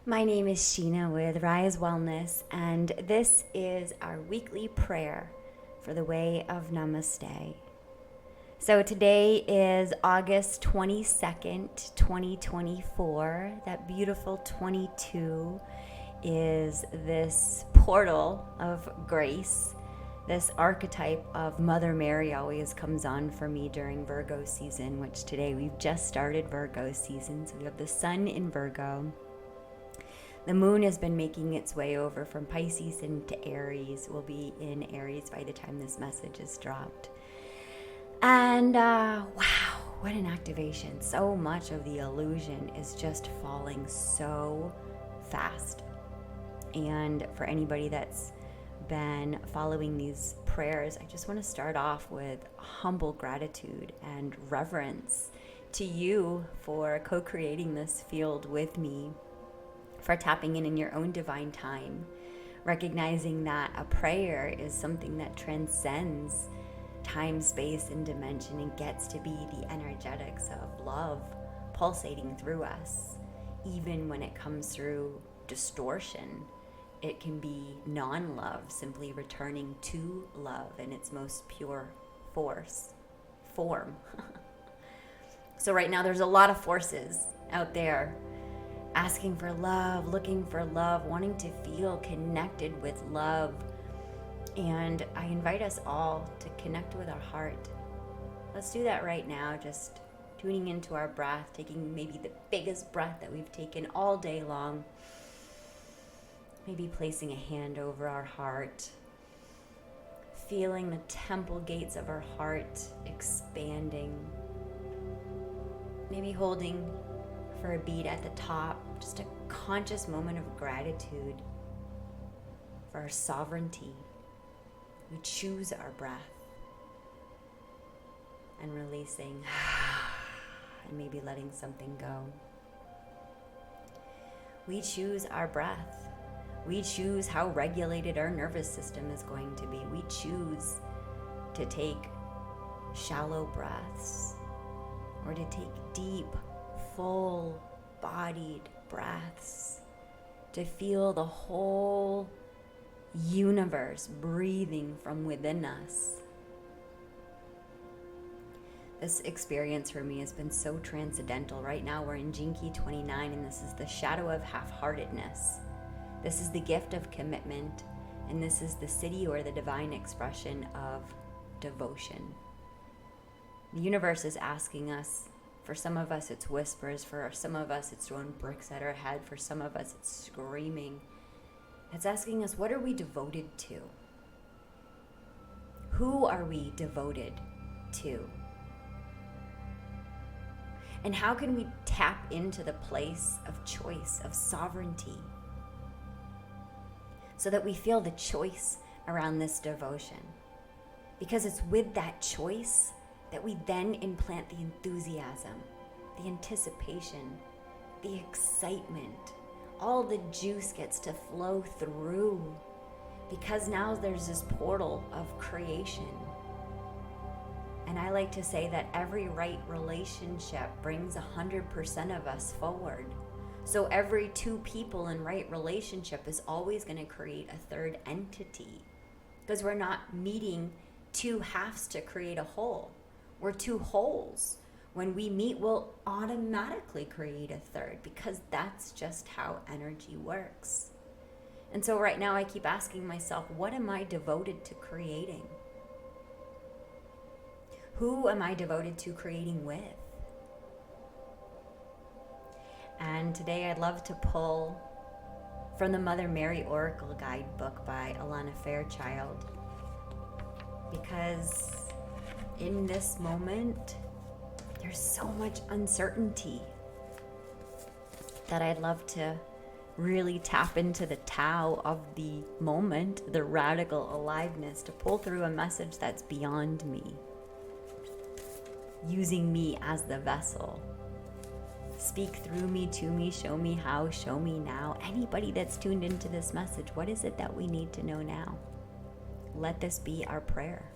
My name is Sheena with Rise Wellness, and this is our weekly prayer for the Way of Namaste. So today is August 22nd, 2024. That beautiful 22 is this portal of grace. This archetype of Mother Mary always comes on for me during Virgo season, which today we've just started Virgo season. So we have the sun in Virgo. The moon has been making its way over from Pisces into Aries. We'll be in Aries by the time this message is dropped. And wow, what an activation. So much of the illusion is just falling so fast. And for anybody that's been following these prayers, I just want to start off with humble gratitude and reverence to you for co-creating this field with me, for tapping in your own divine time, recognizing that a prayer is something that transcends time, space, and dimension and gets to be the energetics of love pulsating through us. Even when it comes through distortion, it can be non-love, simply returning to love in its most pure form. So right now there's a lot of forces out there asking for love, looking for love, wanting to feel connected with love. And I invite us all to connect with our heart. Let's do that right now, just tuning into our breath, taking maybe the biggest breath that we've taken all day long. Maybe placing a hand over our heart, feeling the temple gates of our heart expanding. Maybe holding for a beat at the top, just a conscious moment of gratitude for our sovereignty. We choose our breath and releasing and maybe letting something go. We choose our breath. We choose how regulated our nervous system is going to be. We choose to take shallow breaths or to take deep, full-bodied breaths, to feel the whole universe breathing from within us. This experience for me has been so transcendental. Right now we're in Jinki 29, and this is the Shadow of Half-Heartedness. This is the gift of commitment, and this is the city or the divine expression of devotion. The universe is asking us. For some of us, it's whispers. For some of us, it's throwing bricks at our head. For some of us, it's screaming. It's asking us, what are we devoted to? Who are we devoted to? And how can we tap into the place of choice, of sovereignty, so that we feel the choice around this devotion? Because it's with that choice that we then implant the enthusiasm, the anticipation, the excitement. All the juice gets to flow through, because now there's this portal of creation. And I like to say that every right relationship brings 100% of us forward. So every two people in right relationship is always going to create a third entity, because we're not meeting two halves to create a whole. We're two wholes. When we meet, we'll automatically create a third, because that's just how energy works. And so right now I keep asking myself, what am I devoted to creating? Who am I devoted to creating with? And today I'd love to pull from the Mother Mary Oracle Guidebook by Alana Fairchild, because in this moment, there's so much uncertainty that I'd love to really tap into the Tao of the moment, the radical aliveness, to pull through a message that's beyond me, using me as the vessel. Speak through me, to me, show me how, show me now. Anybody that's tuned into this message, what is it that we need to know now? Let this be our prayer.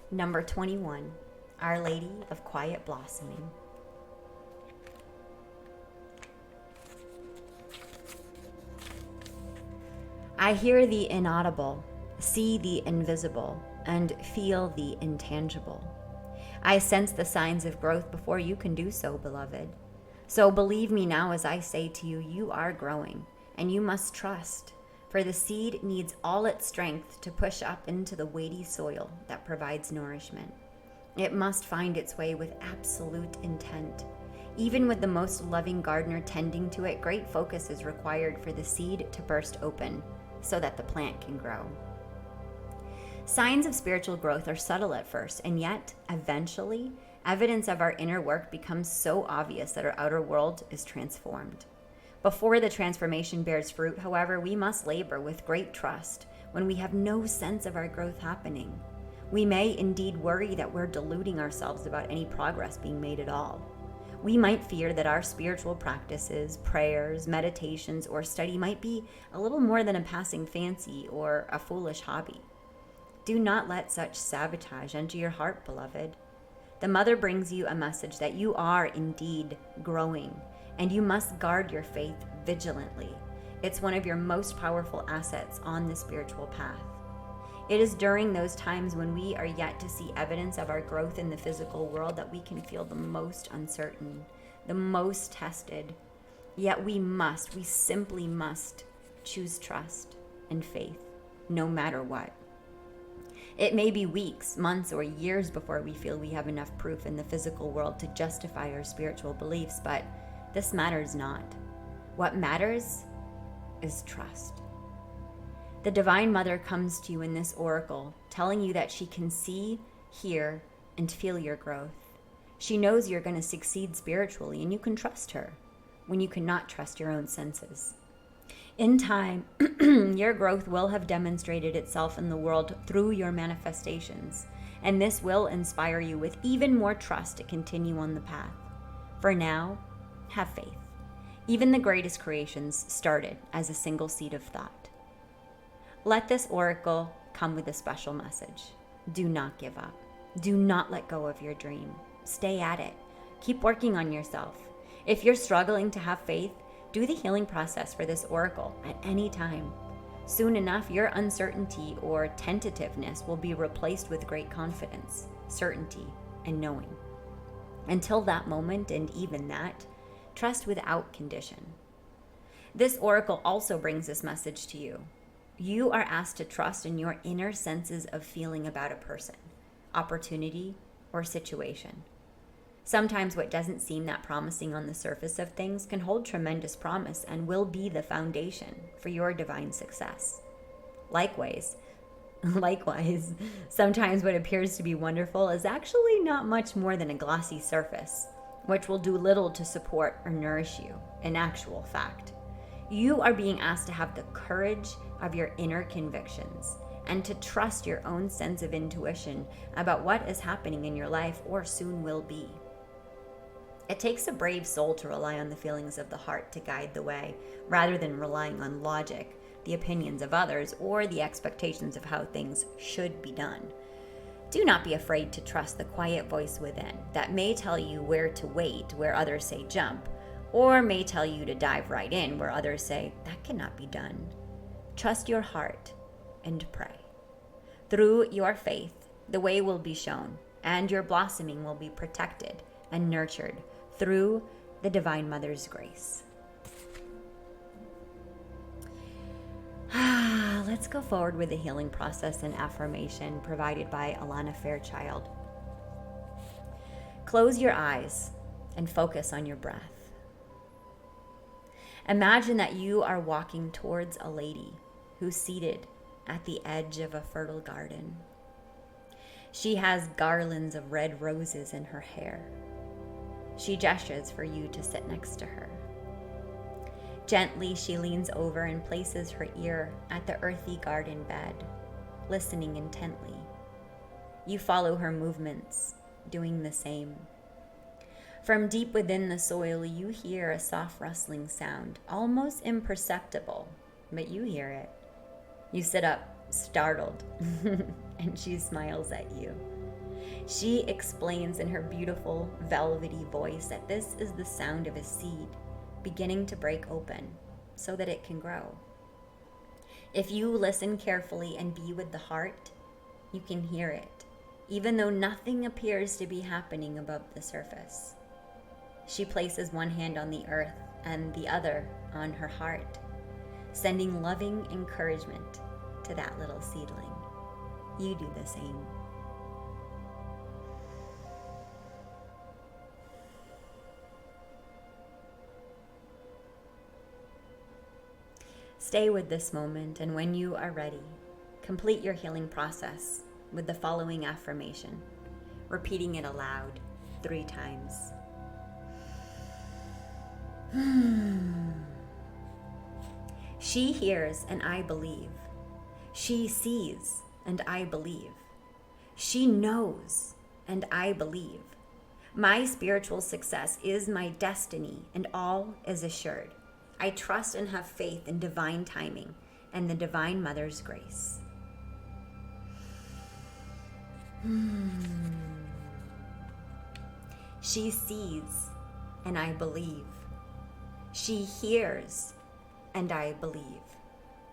Number 21, Our Lady of Quiet Blossoming. I hear the inaudible, see the invisible, and feel the intangible. I sense the signs of growth before you can do so, beloved. So believe me now as I say to you, you are growing, and you must trust, for the seed needs all its strength to push up into the weighty soil that provides nourishment. It must find its way with absolute intent. Even with the most loving gardener tending to it, great focus is required for the seed to burst open so that the plant can grow. Signs of spiritual growth are subtle at first, and yet, eventually, evidence of our inner work becomes so obvious that our outer world is transformed. Before the transformation bears fruit, however, we must labor with great trust when we have no sense of our growth happening. We may indeed worry that we're deluding ourselves about any progress being made at all. We might fear that our spiritual practices, prayers, meditations, or study might be a little more than a passing fancy or a foolish hobby. Do not let such sabotage enter your heart, beloved. The Mother brings you a message that you are indeed growing, and you must guard your faith vigilantly. It's one of your most powerful assets on the spiritual path. It is during those times when we are yet to see evidence of our growth in the physical world that we can feel the most uncertain, the most tested. Yet we simply must choose trust and faith, no matter what. It may be weeks, months, or years before we feel we have enough proof in the physical world to justify our spiritual beliefs, but this matters not. What matters is trust. The Divine Mother comes to you in this oracle, telling you that she can see, hear, and feel your growth. She knows you're going to succeed spiritually, and you can trust her when you cannot trust your own senses. In time, your growth will have demonstrated itself in the world through your manifestations, and this will inspire you with even more trust to continue on the path. For now, have faith. Even the greatest creations started as a single seed of thought. Let this oracle come with a special message. Do not give up. Do not let go of your dream. Stay at it. Keep working on yourself. If you're struggling to have faith, do the healing process for this oracle at any time. Soon enough, your uncertainty or tentativeness will be replaced with great confidence, certainty, and knowing. Until that moment, and even that, trust without condition. This oracle also brings this message to you. You are asked to trust in your inner senses of feeling about a person, opportunity, or situation. Sometimes what doesn't seem that promising on the surface of things can hold tremendous promise and will be the foundation for your divine success. Likewise, sometimes what appears to be wonderful is actually not much more than a glossy surface, which will do little to support or nourish you, in actual fact. You are being asked to have the courage of your inner convictions and to trust your own sense of intuition about what is happening in your life or soon will be. It takes a brave soul to rely on the feelings of the heart to guide the way, rather than relying on logic, the opinions of others, or the expectations of how things should be done. Do not be afraid to trust the quiet voice within that may tell you where to wait where others say jump, or may tell you to dive right in where others say that cannot be done. Trust your heart and pray. Through your faith, the way will be shown, and your blossoming will be protected and nurtured through the Divine Mother's grace. Let's go forward with the healing process and affirmation provided by Alana Fairchild. Close your eyes and focus on your breath. Imagine that you are walking towards a lady who's seated at the edge of a fertile garden. She has garlands of red roses in her hair. She gestures for you to sit next to her. Gently, she leans over and places her ear at the earthy garden bed, listening intently. You follow her movements, doing the same. From deep within the soil, you hear a soft rustling sound, almost imperceptible, but you hear it. You sit up, startled, and she smiles at you. She explains in her beautiful, velvety voice that this is the sound of a seed beginning to break open so that it can grow. If you listen carefully and be with the heart, you can hear it, even though nothing appears to be happening above the surface. She places one hand on the earth and the other on her heart, sending loving encouragement to that little seedling. You do the same. Stay with this moment, and when you are ready, complete your healing process with the following affirmation, repeating it aloud 3 times. She hears and I believe. She sees and I believe. She knows and I believe. My spiritual success is my destiny and all is assured. I trust and have faith in divine timing and the Divine Mother's grace. She sees and I believe. She hears and I believe.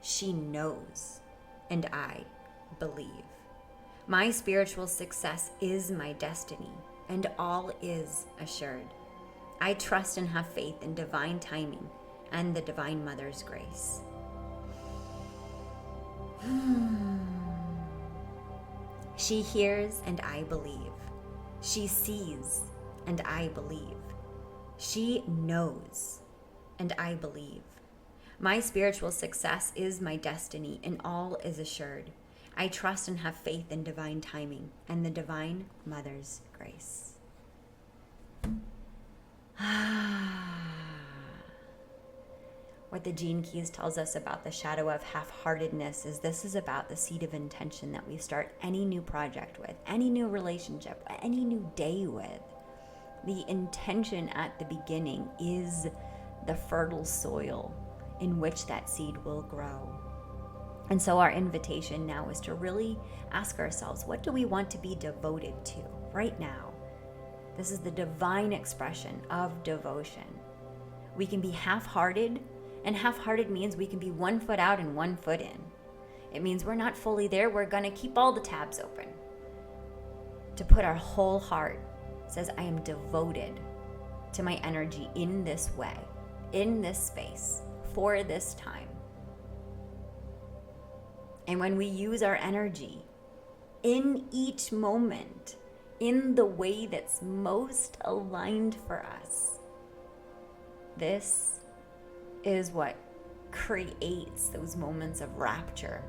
She knows and I believe. My spiritual success is my destiny and all is assured. I trust and have faith in divine timing and the Divine Mother's grace. She hears and I believe. She sees and I believe. She knows and I believe. My spiritual success is my destiny and all is assured. I trust and have faith in divine timing and the Divine Mother's grace. What the Gene Keys tells us about the shadow of half-heartedness is this is about the seed of intention that we start any new project with, any new relationship, any new day with. The intention at the beginning is the fertile soil in which that seed will grow. And so our invitation now is to really ask ourselves, what do we want to be devoted to right now? This is the divine expression of devotion. We can be half-hearted, and half-hearted means we can be 1 foot out and 1 foot in. It means we're not fully there. We're going to keep all the tabs open. To put our whole heart says, I am devoted to my energy in this way, in this space, for this time. And when we use our energy in each moment, in the way that's most aligned for us, this is what creates those moments of rapture.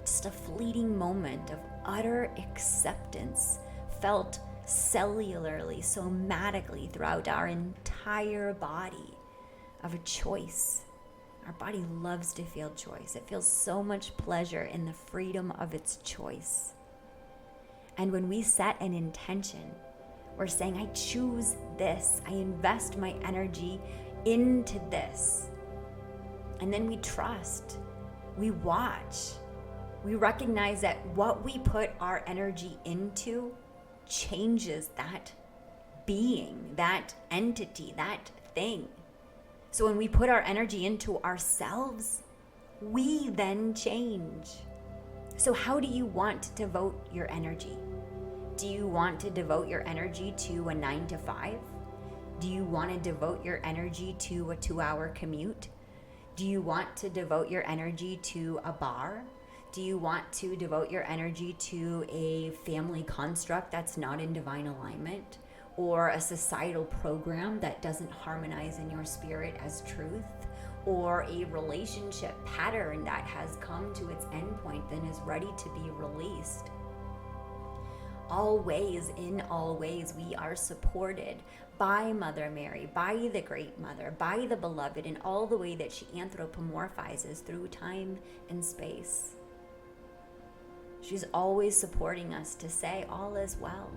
Just a fleeting moment of utter acceptance felt cellularly, somatically throughout our entire body of a choice. Our body loves to feel choice. It feels so much pleasure in the freedom of its choice. And when we set an intention, we're saying, I choose this. I invest my energy into this. And then we trust, we watch, we recognize that what we put our energy into changes that being, that entity, that thing. So when we put our energy into ourselves, we then change. So how do you want to devote your energy? Do you want to devote your energy to a 9 to 5? Do you want to devote your energy to a 2-hour commute? Do you want to devote your energy to a bar? Do you want to devote your energy to a family construct that's not in divine alignment? Or a societal program that doesn't harmonize in your spirit as truth? Or a relationship pattern that has come to its endpoint and is ready to be released? Always, in all ways, we are supported by Mother Mary, by the Great Mother, by the Beloved, in all the way that she anthropomorphizes through time and space. She's always supporting us to say, all is well.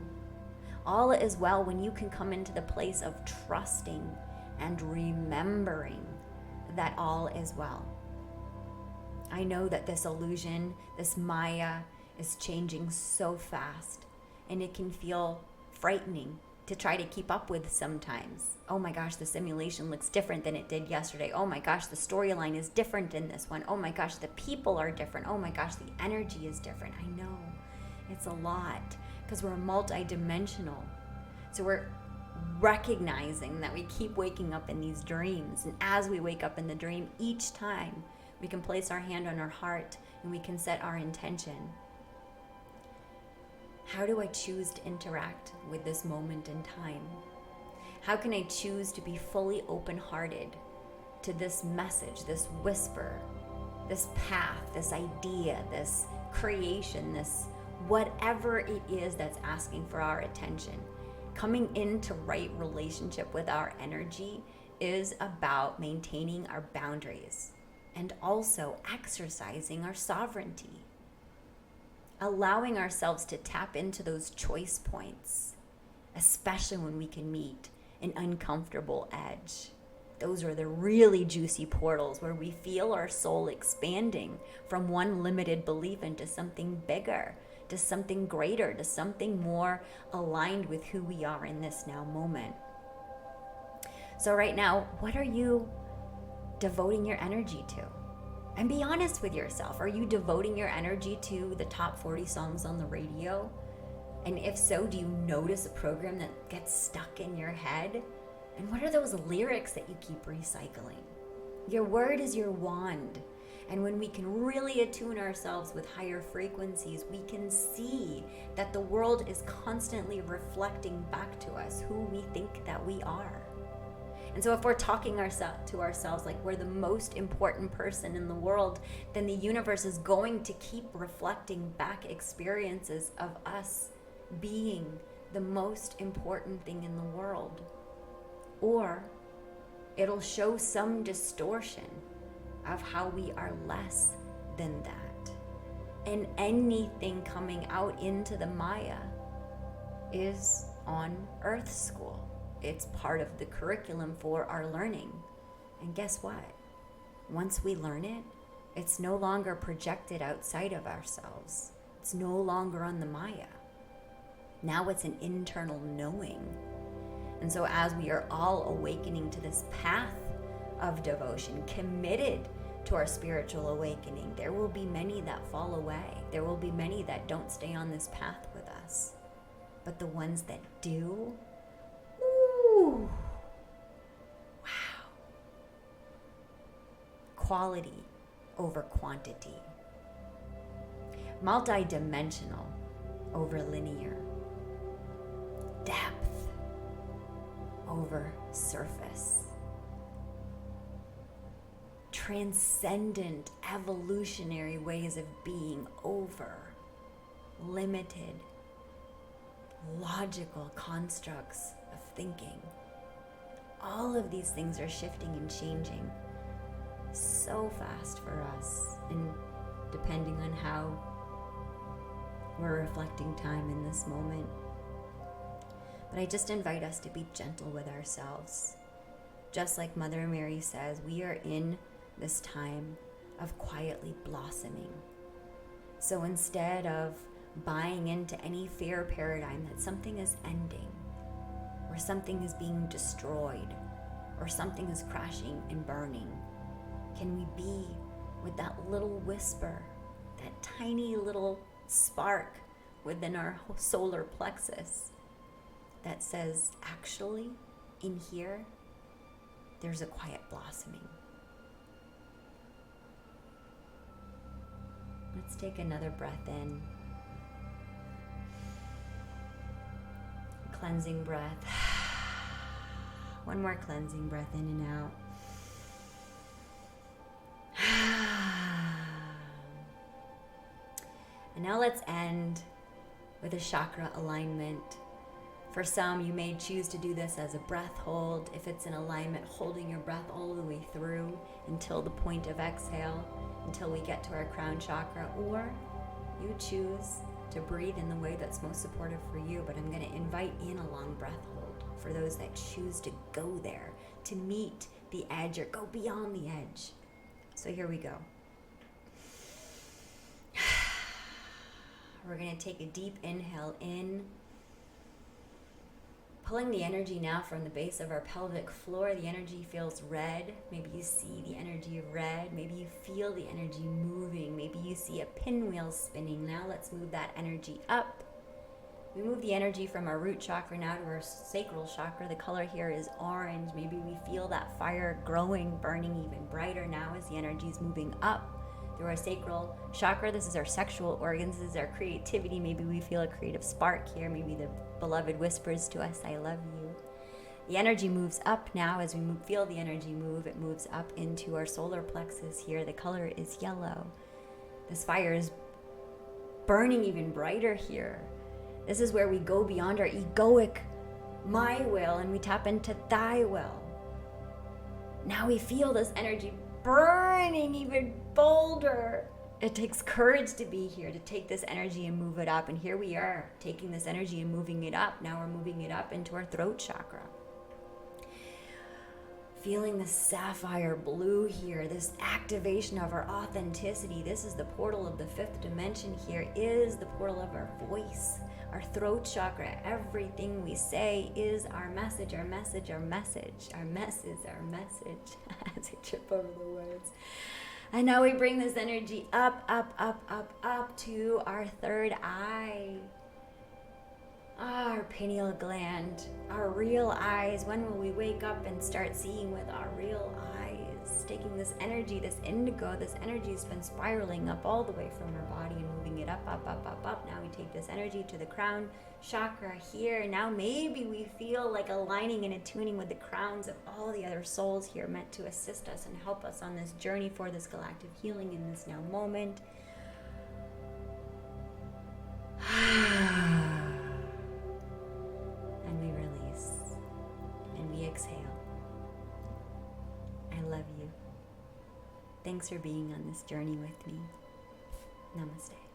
All is well when you can come into the place of trusting and remembering that all is well. I know that this illusion, this Maya, is changing so fast, and it can feel frightening to try to keep up with sometimes. Oh my gosh, the simulation looks different than it did yesterday. Oh my gosh, the storyline is different in this one. Oh my gosh, the people are different. Oh my gosh, the energy is different. I know, it's a lot because we're multi-dimensional. So we're recognizing that we keep waking up in these dreams. And as we wake up in the dream, each time we can place our hand on our heart and we can set our intention. How do I choose to interact with this moment in time? How can I choose to be fully open-hearted to this message, this whisper, this path, this idea, this creation, this whatever it is that's asking for our attention? Coming into right relationship with our energy is about maintaining our boundaries and also exercising our sovereignty. Allowing ourselves to tap into those choice points, especially when we can meet an uncomfortable edge. Those are the really juicy portals where we feel our soul expanding from one limited belief into something bigger, to something greater, to something more aligned with who we are in this now moment. So right now, what are you devoting your energy to? And be honest with yourself. Are you devoting your energy to the top 40 songs on the radio? And if so, do you notice a program that gets stuck in your head? And what are those lyrics that you keep recycling? Your word is your wand. And when we can really attune ourselves with higher frequencies, we can see that the world is constantly reflecting back to us who we think that we are. And so if we're talking to ourselves like we're the most important person in the world, then the universe is going to keep reflecting back experiences of us being the most important thing in the world. Or it'll show some distortion of how we are less than that. And anything coming out into the Maya is on Earth School. It's part of the curriculum for our learning. And guess what? Once we learn it, it's no longer projected outside of ourselves. It's no longer on the Maya. Now it's an internal knowing. And so as we are all awakening to this path of devotion, committed to our spiritual awakening, there will be many that fall away. There will be many that don't stay on this path with us. But the ones that do, ooh, wow. Quality over quantity. Multidimensional over linear. Depth over surface. Transcendent, evolutionary ways of being over limited, logical constructs of thinking. All of these things are shifting and changing so fast for us, and depending on how we're reflecting time in this moment. But I just invite us to be gentle with ourselves. Just like Mother Mary says, we are in this time of quietly blossoming. So instead of buying into any fear paradigm that something is ending, or something is being destroyed, or something is crashing and burning, can we be with that little whisper, that tiny little spark within our solar plexus that says, actually, in here, there's a quiet blossoming. Let's take another breath in. Cleansing breath. One more cleansing breath in and out. And now let's end with a chakra alignment. For some, you may choose to do this as a breath hold. If it's in alignment, holding your breath all the way through until the point of exhale, until we get to our crown chakra. Or you choose to breathe in the way that's most supportive for you. But I'm going to invite in a long breath hold for those that choose to go there, to meet the edge or go beyond the edge. So here we go. We're going to take a deep inhale in. Pulling the energy now from the base of our pelvic floor. The energy feels red. Maybe you see the energy of red. Maybe you feel the energy moving. Maybe you see a pinwheel spinning. Now let's move that energy up. We move the energy from our root chakra now to our sacral chakra. The color here is orange. Maybe we feel that fire growing, burning even brighter now as the energy is moving up through our sacral chakra. This is our sexual organs. This is our creativity. Maybe we feel a creative spark here. Maybe the beloved whispers to us, I love you. The energy moves up now. As we feel the energy move, it moves up into our solar plexus here. The color is yellow. This fire is burning even brighter here. This is where we go beyond our egoic my will and we tap into thy will. Now we feel this energy burning even bolder. It takes courage to be here, to take this energy and move it up. And here we are, taking this energy and moving it up. Now we're moving it up into our throat chakra. Feeling the sapphire blue here, this activation of our authenticity. This is the portal of the fifth dimension here, is the portal of our voice, our throat chakra. Everything we say is our message, our message, our message. Our message, our message. As I trip over the words. And now we bring this energy up, up, up, up, up to our third eye. Our pineal gland, our real eyes. When will we wake up and start seeing with our real eyes? Taking this energy, this indigo, this energy has been spiraling up all the way from our body and moving it up, up, up, up, up. Now we take this energy to the crown chakra here. Now maybe we feel like aligning and attuning with the crowns of all the other souls here meant to assist us and help us on this journey for this galactic healing in this now moment. And we release. And we exhale. I love you. Thanks for being on this journey with me. Namaste.